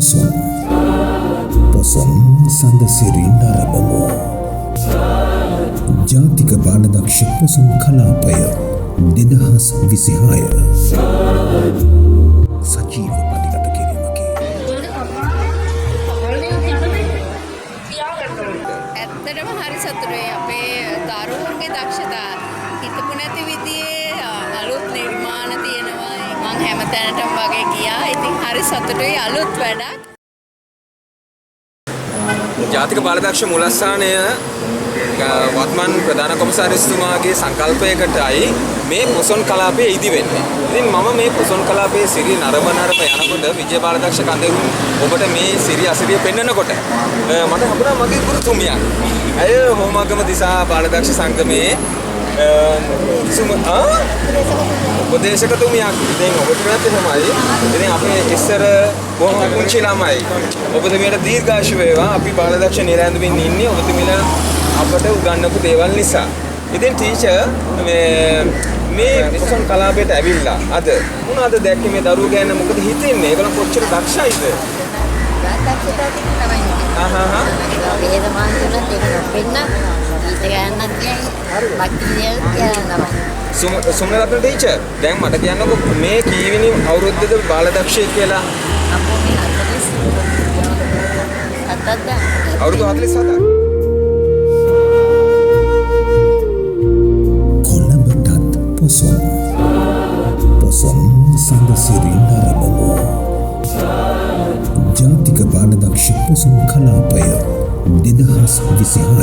පොසොන් පොසොන් සඳසිරි නරඹමු. ජාතික බාලදක්ෂ පොසොන් කලාපය 2026 සජීව පදිගත කිරීමකි. ඇත්තටම හරි සතුටුයි අපේ දරුවන්ගේ දක්ෂතා හිතපු නැති විදිහේ අලුත් නිර්මාණ තියෙනවා. මම හැමතැනටම වගේ ගියා. ඉතින් හරි සතුටුයි අලුත් වැඩක්. ජාතික බාලදක්ෂ මුලස්ථානය වත්මන් ප්‍රධාන කොමසාරිස්තුමාගේ සංකල්පයකටයි මේ පොසොන් කලාපය ඉදි වෙන්නේ. ඉතින් මම මේ පොසොන් කලාපයේ සිරි නරඹ යනකොට විජය බාලදක්ෂ කඳවුරු ඔබට මේ සිරි අසිරිය පෙන්වනකොට මට හම්බුණා මගේ ගුරුතුමියක්. ඇය හෝමාගම දිසා බාලදක්ෂ සංගමයේ උපදේශකතුමියක්. ඉතින් ඔබතුමියත් එහෙමයි. ඉතින් අපේ ඉස්සර බොහොම පුංචි ළමයි. ඔබතුමියට දීර්ඝායුෂ වේවා. අපි බාලදක්ෂ නිරැඳුමින් ඉන්නේ ඔබතුමියලා අපට උගන්වපු දේවල් නිසා. ඉතින් ටීචර් මේ පොසොන් කලාපයට ඇවිල්ලා අද මොනවද දැක්කේ මේ දරුවෝ ගැන මොකද හිතෙන්නේ? ඒගොල්ලෝ කොච්චර දක්ෂයිද? සුමනරත්න ටීචර් දැන් මට කියන්නකෝ මේ කීවෙනි අවුරුද්දද බාලදක්ෂයෙක් කියලා? අවුරුදු 47ක්. කොළඹටත් පොසොන් පොසොන් සඳසිරි නරඹමු. ජාතික බාලදක්ෂ පොසොන් කලාපය 2026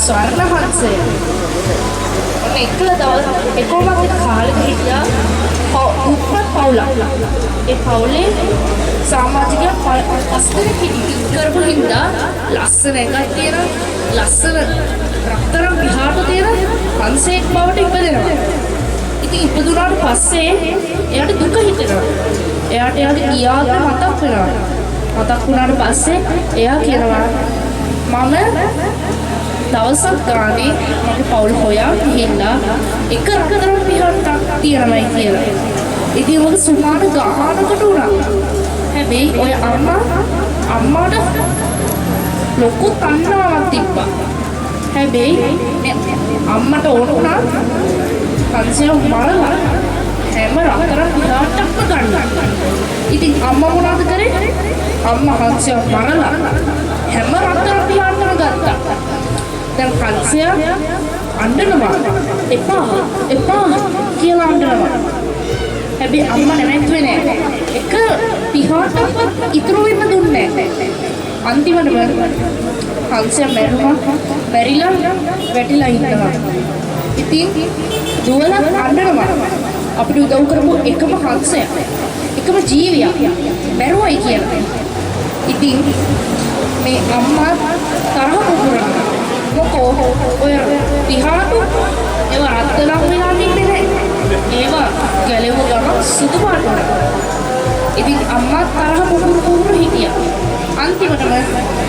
ස්වර්ණහංසය. ඔන්න එකල දවස් එකොමත් කාලෙක හිටියා දුප්පත් පවුලක්. ඒ පවුලේ සමාජිකයන් පස් දෙනෙක් කරපු හින්දා ලස්සන එකක් තියෙන ලස්සන රත්තරන් විහාර තියෙන පන්සලක් බවට ඉපදෙනවා. ඉතින් ඉපදුනාට පස්සේ එයාට දුක හිතෙනවා. එයාට එයාගේ ගියාට මතක් වෙනවා. මතක් වුණාට පස්සේ එයා කියනවා මම දවසක් ගානේ මගේ පවුල හොයා ගිහිල්ලා එක රත්තරන් විහාරයක් තියෙනවයි කියලා. ඉතින් මොකද සුමාන ගානකට උනා. හැබැයි ඔය අම්මාට ලොකු තණ්හාවක් තිබ්බා. හැබැයි අම්මට ඕන වුණා පන්සල මරලා හැම රත්තරන් විහාරයක්ම ගන්න. ඉතින් අම්මා මොනවද කරේ? අම්මා පන්සල මරලා හැම රත්තරන් විහාරයක්ම ගත්තා. දැන් පන්සල අඬනවා. එපා කියලා අඬනවා. හැබැයි අම්මා නැවතුනේ නෑ. එක පිහාටක්වත් ඉතුරු වෙන්න දුන්නේ නෑ. අන්තිමට පන්සල මැරිලා වැටිලා ඉන්නවා. ඉතින් දුවලා අඬනවා. අපිට උදව් කරපු එකම හංසයක්, එකම ජීවියක් මැරුවයි කියලා. ඉතින් මේ අම්මා තරහ පුපුරනවා. මොකෝ ඔය පිහාටු ඒව රත්තරන් වෙලා තිබ්බේ නෑ. ඒවා ගැලෙව ගම සුදු පාට වුණා. ඉතින් අම්මා තරහ පුපුරු හිටියා. අන්තිමටම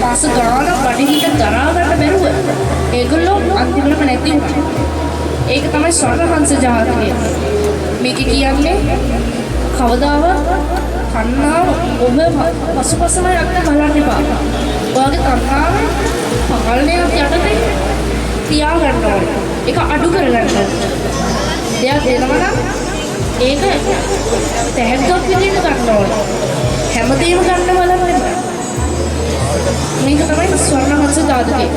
මාස ගානක් බඩගින්න දරා ගන්න බැරුව ඒගොල්ලෝ අන්තිමටම නැති වුණා. ඒක තමයි ස්වර්ණහංස ජාතිය. මේක කියන්නේ කවදාවත් කන්නාව ඔබ පසුපසම යන්න බලන්න එපා. ඔයාගේ කන්නාව පාලනයක් යටතේ තියාගන්න ඕනේ. ඒක අඩු කරගන්න ඕනේ. දෙයක් දෙනවා නම් ඒක තැහැක්කක් විදිහට ගන්න ඕනේ. හැමදේම ගන්න බලන්න එපා. මේක තමයි ස්වර්ණහංස ජාතිය.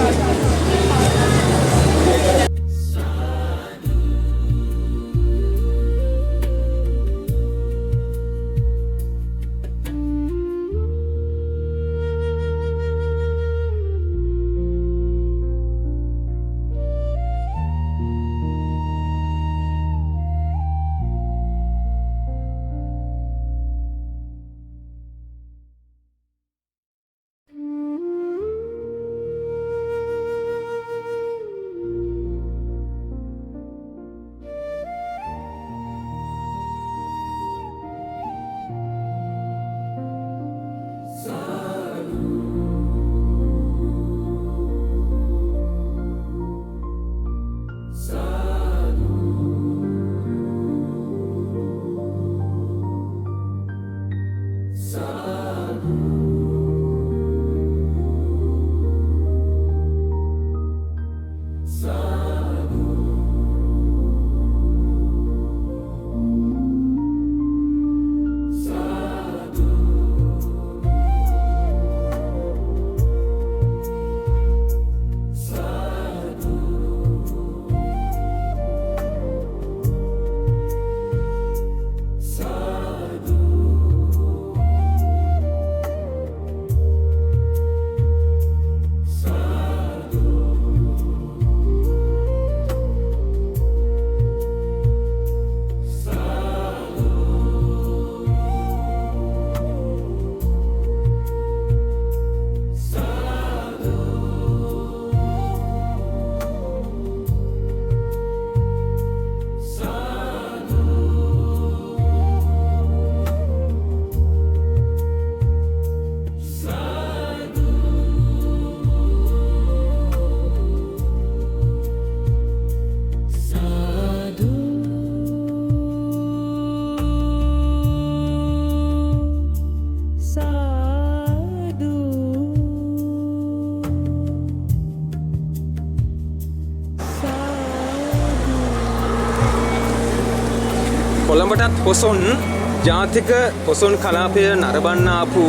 කොළඹටත් පොසොන් ජාතික පොසොන් කලාපය නරඹන්න ආපු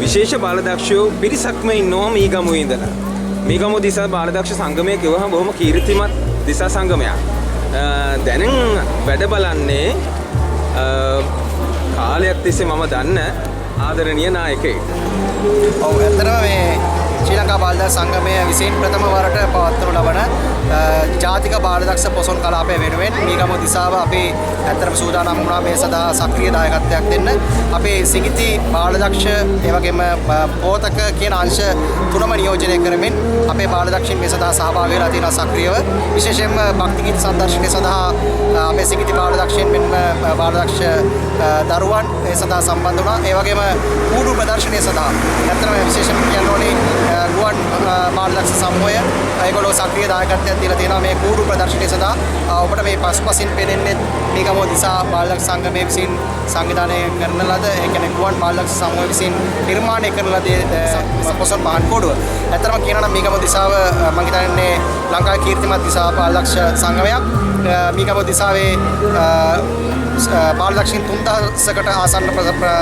විශේෂ බාලදක්ෂයෝ පිරිසක්ම ඉන්නවා මීගමුවේ ඉඳලා. මීගමුව දිසා බාලදක්ෂ සංගමය කිව්වහම බොහොම කීර්තිමත් දිසා සංගමයක්. දැන් වැඩ බලන්නේ කාලයක් තිස්සේ මම දන්න ආදරණීය නායකයෙක්. ඔව් ඇත්තටම මේ ශ්‍රී ලංකා බාලදක්ෂ සංගමය විසින් ප්‍රථම වරට පවත්වනු ලබන ජාතික බාලදක්ෂ පොසොන් කලාපය වෙනුවෙන් මීගමුව දිසාව අපි ඇත්තටම සූදානම් වුණා මේ සඳහා සක්‍රීය දායකත්වයක් දෙන්න. අපේ සිඟිති බාලදක්ෂ ඒ වගේම පෝතක කියන අංශ තුනම නියෝජනය කරමින් අපේ බාලදක්ෂින් මේ සඳහා සහභාගී වෙලා තියෙනවා සක්‍රීයව. විශේෂයෙන්ම භක්ති ගීත සංදර්ශනය සඳහා අපේ සිඟිති බාලදක්ෂයන් මෙන්ම බාලදක්ෂ දරුවන් ඒ සඳහා සම්බන්ධ වුණා. ඒ වගේම කූඩු ප්‍රදර්ශනය සඳහා ඇත්තටම විශේෂයෙන්ම කියන්න ඕනේ ගුවන් බාලදක්ෂ සමූහය ඒගොල්ලෝ සක්‍රීය දායකත්වයක් දීලා තියෙනවා මේ කූඩු ප්‍රදර්ශනය සඳහා. ඔබට මේ පසුපසින් පෙනෙන්නේ මීගමුව දිසා බාලදක්ෂ සංගමය විසින් සංවිධානය කරන ලද ඒ කියන්නේ ගුවන් බාලදක්ෂ සමූහය විසින් නිර්මාණය කරන ලද පොසොන් පහන් කෝඩුව. ඇත්තටම කියනවා නම් මීගමුව දිසාව මම හිතන්නේ ලංකාවේ කීර්තිමත් දිසා බාලදක්ෂ සංගමයක්. මීගමුව දිසාවේ බාලදක්ෂින් 3000කට ආසන්න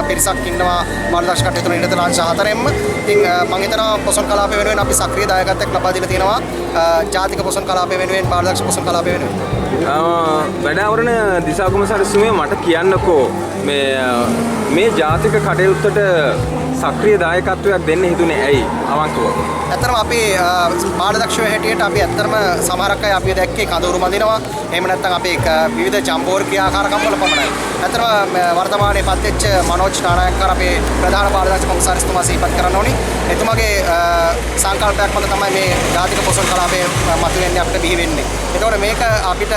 පිරිසක් ඉන්නවා බාලදක්ෂ කටයුතු කරන ඉඩතල අංශ 4ෙන්ම. ඉතින් මම හිතනවා පොසොන් කලාපය වෙනුවෙන් අපි සක්‍රීය දායකත්වයක් ලබා දීලා තියෙනවා ජාතික පොසොන් කලාපය වෙනුවෙන් බාලදක්ෂ පොසොන් කලාපය වෙනුවෙන්. වැඩාවරණ දිසා කොමසාරිස්තුමිය මට කියන්නකෝ මේ ජාතික කටයුත්තට සක්‍රීය දායකත්වයක් දෙන්න හිතුනේ ඇයි අවංකව? ඇත්තටම අපි බාලදක්ෂයෝ හැටියට අපි ඇත්තටම සමහරක් අය අපි දැක්කේ කඳවුරු බඳිනවා. එහෙම නැත්නම් අපි විවිධ ජම්බෝර් ක්‍රියාකාරකම් වල පමණයි. ඇත්තටම වර්තමානයේ පත් වෙච්ච මනෝජ් නානායක්කාර අපේ ප්‍රධාන බාලදක්ෂ කොමසාරිස්තුමා සිහිපත් කරන්න ඕනි. එතුමාගේ සංකල්පයක් මත තමයි මේ ජාතික පොසොන් කලාපය මතුවෙන්නේ අපිට බිහි වෙන්නේ. ඒතකොට මේක අපිට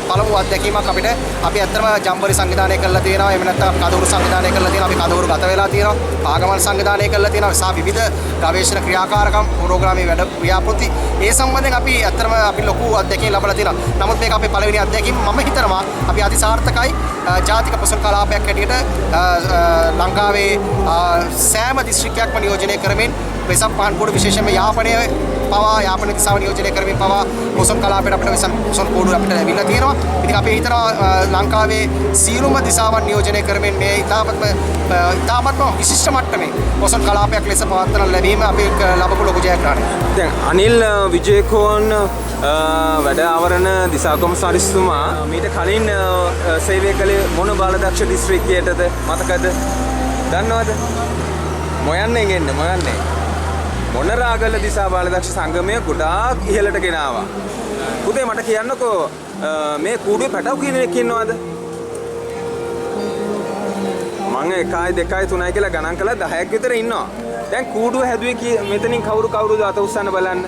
පළමු අත්දැකීමක් අපිට අපි ඇත්තටම ජම්බෝරි සංවිධානය කරලා තියෙනවා. එහෙම නැත්නම් කඳවුරු සංවිධානය කරලා තියෙනවා. අපි කඳවුරු ගත වෙලා තියෙනවා. ආගමන සංවිධානය කරලා තියෙනවා. සහ විවිධ ගවේෂණ ක්‍රියාකාරකම් ප්‍රෝග්‍රෑමේ වැඩ ව්‍යාපෘති ඒ සම්බන්ධයෙන් අපි ඇත්තටම අපි ලොකු අත්දැකීම් ලබලා තියෙනවා. නමුත් මේක අපේ පළවෙනි අත්දැකීම මම හිතනවා අපි අතිසාර්ථකයි ජාතික පොසොන් කලාපයක් හැටියට ලංකාවේ සෑම දිස්ත්‍රික්කයක්ම නියෝජනය කරමින් වෙසක් පහන් කෝඩු විශේෂයෙන්ම යාපනයේ පවා යාපන දිසාව නියෝජනය කරමින් පවා පොසොන් කලාපයට අපිට වෙසක් පොසොන් කෝඩු අපිට ලැබිලා තියෙනවා. ඉතින් අපි හිතනවා ලංකාවේ සියලුම දිසාවන් නියෝජනය කරමින් මේ ඉතාමත්ම විශිෂ්ට මට්ටමේ පොසොන් කලාපයක් ලෙස පවත්වන ලැබීම අපි ලබපු ලොකු ජයග්‍රහණයක්. දැන් අනිල් විජේකෝන් වැඩ ආවරණ දිසා කොමසාරිස්තුමා මීට කලින් සේවය කළේ මොන බාලදක්ෂ දිස්ත්‍රික්කයටද මතකද? දන්නවද? මොයන්නේ ගෙන්න මොයන්නේ. මොනරාගල දිසා බාලදක්ෂ සංගමය ගොඩාක් ඉහළට ගෙනාවා. පුතේ මට කියන්නකෝ මේ කූඩුවේ පැටව කෙනෙක් ඉන්නවද? මම 1 2 3 කියලා ගණන් කළා 10ක් විතර ඉන්නවා. දැන් කූඩුව හැදුවේ මෙතනින් කවුරුද අත උස්සන්න බලන්න.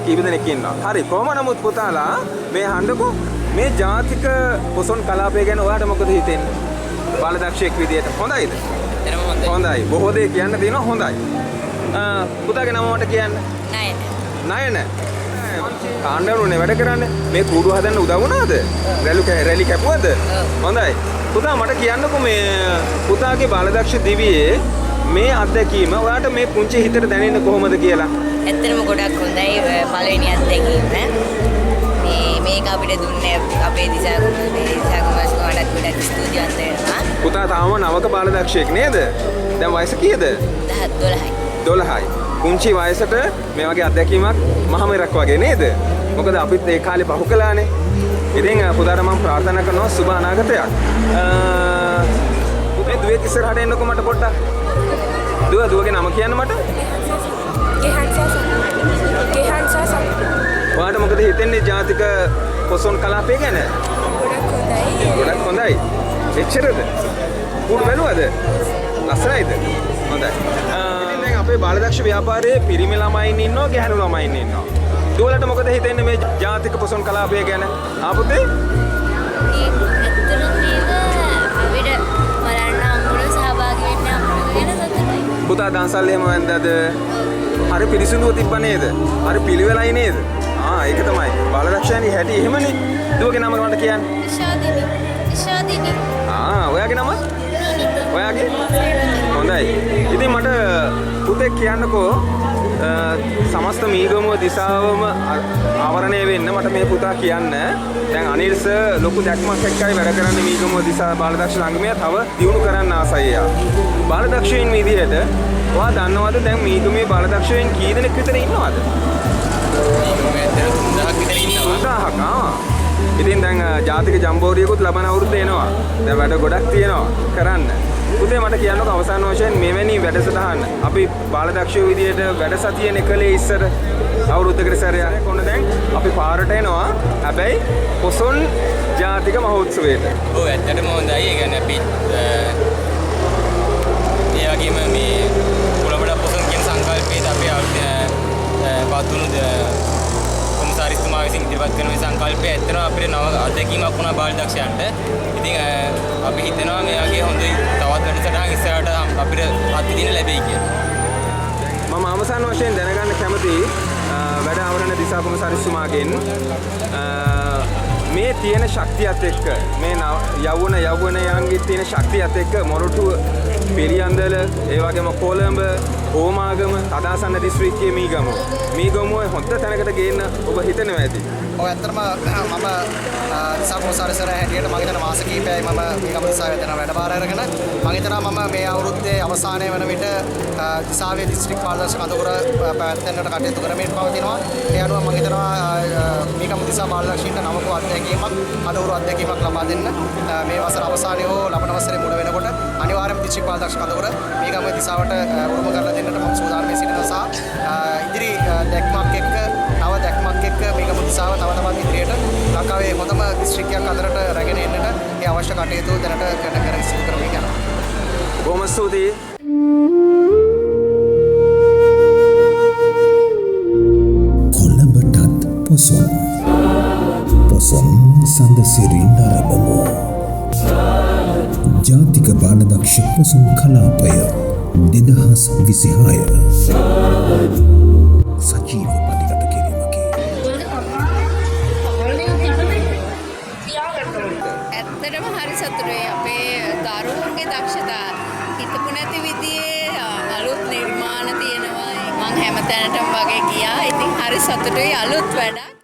කීප දෙනෙක් ඉන්නවා. හරි කොහොම නමුත් පුතාලා මේ හන්දකෝ මේ ජාතික පොසොන් කලාපය ගැන ඔයාට මොකද හිතෙන්නේ? බාලදක්ෂයෙක් විදියට හොඳයිද? හොඳයි. බොහෝ දේ කියන්න තියෙනවා හොඳයි. පුතාගේ නම මට කියන්න. නයන. කාණ්ඩවලුනේ වැඩ කරන්නේ. මේ කූඩුව හදන්න උදව් වුණාද? රැලි කැපුවද? හොඳයි. පුතා මට කියන්නකෝ මේ පුතාගේ බාලදක්ෂ දිවියේ මේ අත්දැකීම ඔයාට මේ පුංචි හිතට දැනෙන්නේ කොහොමද කියලා? ඇත්තටම ගොඩක් හොඳයි පළවෙනි අත්දැකීම. මේක අපිට දුන්නේ අපේ දිසා කොමස්කෝලට ගොඩක් ස්තුතිවන්ත වෙනවා. පුතා තාම නවක බාලදක්ෂයෙක් නේද? දැන් වයස කීයද? 12යි. 12යි. පුංචි වයසට මේ වගේ අත්දැකීමක් මහමෙරක් වගේ නේද? මොකද අපිත් ඒ කාලේ පහු කළානේ. ඉතින් පුතාට මම ප්‍රාර්ථනා කරනවා සුබ අනාගතයක්. පුතේ දුවේ ඉස්සරහට එන්නකෝ මට පොඩ්ඩක්. දුවගේ නම කියන්න මට. ඔයාට මොකද හිතෙන්නේ ජාතික පොසොන් කලාපය ගැන? ගොඩක් හොඳයි. එච්චරද? කූඩු බැලුවද? ලස්සනයිද? හොඳයි. ඉතින් දැන් අපේ බාලදක්ෂ ව්‍යාපාරයේ පිරිමි ළමයින් ඉන්නවා, ගැහැණු ළමයින් ඉන්නවා. දුවලට මොකද හිතෙන්නේ මේ ජාතික පොසොන් කලාපය ගැන? පුතේ? පුතා දන්සල් එහෙම වැන්දද? හරි පිරිසිදුව තිබ්බ නේද? හරි පිළිවෙලයි නේද? ඒක තමයි. බාලදක්ෂයන්ගේ හැටි එහෙමනේ. දුවගේ නම මට කියන්න. ඉෂාදිනි. ඔයාගේ නම? ඔයාගේ? හොඳයි. ඉතින් මට පුතේ කියන්නකෝ සමස්ත මීගමුව දිසාවම ආවරණය වෙන්න මට මේ පුතා කියන්න. දැන් අනිල් සර් ලොකු දැක්මක් එක්කයි වැඩ කරන්නේ මීගමුව දිසා බාලදක්ෂ ළඟමය තව දියුණු කරන්න ආසයි එයා. බාලදක්ෂයින් විදියට ඔයා දන්නවද දැන් මීගමුවේ බාලදක්ෂයින් කී දෙනෙක් විතර ඉන්නවද? ඉතින් දැන් ජාතික ජම්බෝරියකුත් ලබන අවුරුද්ද එනවා. දැන් වැඩ ගොඩක් තියෙනවා කරන්න. පුතේ මට කියන්නකෝ අවසාන වශයෙන් මෙවැනි වැඩසටහන් අපි බාලදක්ෂයෝ විදියට වැඩසතියනේ කළේ ඉස්සර අවුරුද්දකට සැරයක්. ඔන්න දැන් අපි පාරට එනවා. හැබැයි පොසොන් ජාතික මහෝත්සවයට. ඔව් ඇත්තටම හොඳයි. ඒ කියන්නේ අපි ඒ වගේම මේ කොළඹ පොසොන් කියන සංකල්පයේ අපි පත්තුණු කොමසාරිස්තුමා විසින් ඉදිරිපත් කරන මේ සංකල්පය ඇත්තටම අපිට නව අත්දැකීමක් වුණා බාලදක්ෂයන්ට. ඉතින් අපි හිතනවා මේ වගේ හොඳ තවත් වැඩසටහන් ඉස්සරහට අපිට අත්දින ලැබෙයි කියලා. මම අවසාන වශයෙන් දැනගන්න කැමතියි වැඩ ආවරණ දිසා කොමසාරිස්තුමාගෙන් මේ තියෙන ශක්තියත් එක්ක මේ යෞවනයන්ගේ තියෙන ශක්තියත් එක්ක මොරටුව පිළියන්දල ඒ වගේම කොළඹ හෝමාගම තදාසන්න දිස්ත්‍රික්කයේ මීගමුව හොඳ තැනකට ගේන්න ඔබ හිතනවා ඇති. ඔව් ඇත්තටම මම දිසා කොමසාරිස්වරයා හැටියට මම හිතන මාස කිහිපයයි මම මීගමුව දිසාවේ යන වැඩබාර අරගෙන මම හිතනවා මම මේ අවුරුද්දේ අවසානයේ වන විට දිසාවේ දිස්ත්‍රික් පාලදක්ෂ කඳවුර පැවැත්වෙන්නට කටයුතු කරමින් පවතිනවා. ඒ අනුව මම හිතනවා මීගමුව දිසා පාලදක්ෂයින්ට නවක අත්දැකීමක් කඳවුරු අත්දැකීමක් ලබා දෙන්න මේ වසර අවසානයේ හෝ ලබන වසරේ මුල වෙනකොට අනිවාර්යයෙන්ම දිස්ත්‍රික් පාලදක්ෂ කඳවුර මීගමුව දිසාවට උරුම කරලා දෙන්නට මම සූදානම් සිටිනවා සහ ඉදිරි දැක්මක් එක්ක නව දැක්මක් එක්ක මීගමුව දිසාව තව තවත් ඉදිරියට ලංකාවේ හොඳම දිස්ත්‍රික්කයක් අතරට රැගෙන එන්නට ඒ අවශ්‍ය කටයුතු දැනට කරන සිදු කරමින් යනවා. බොහොම ස්තුතියි. කොළඹටත් පොසොන් සඳසිරි නරඹමු. ජාතික බාලදක්ෂ පොසොන් කලාපය 2026 සජීව පටිගත කිරීමකි. ඇත්තටම හරි සතුටුයි අපේ දරුවන්ගේ දක්ෂතා හිතපු නැති විදිහේ අලුත් නිර්මාණ තියෙනවා. මම හැමතැනටම වගේ ගියා. ඉතින් හරි සතුටුයි අලුත් වැඩක්.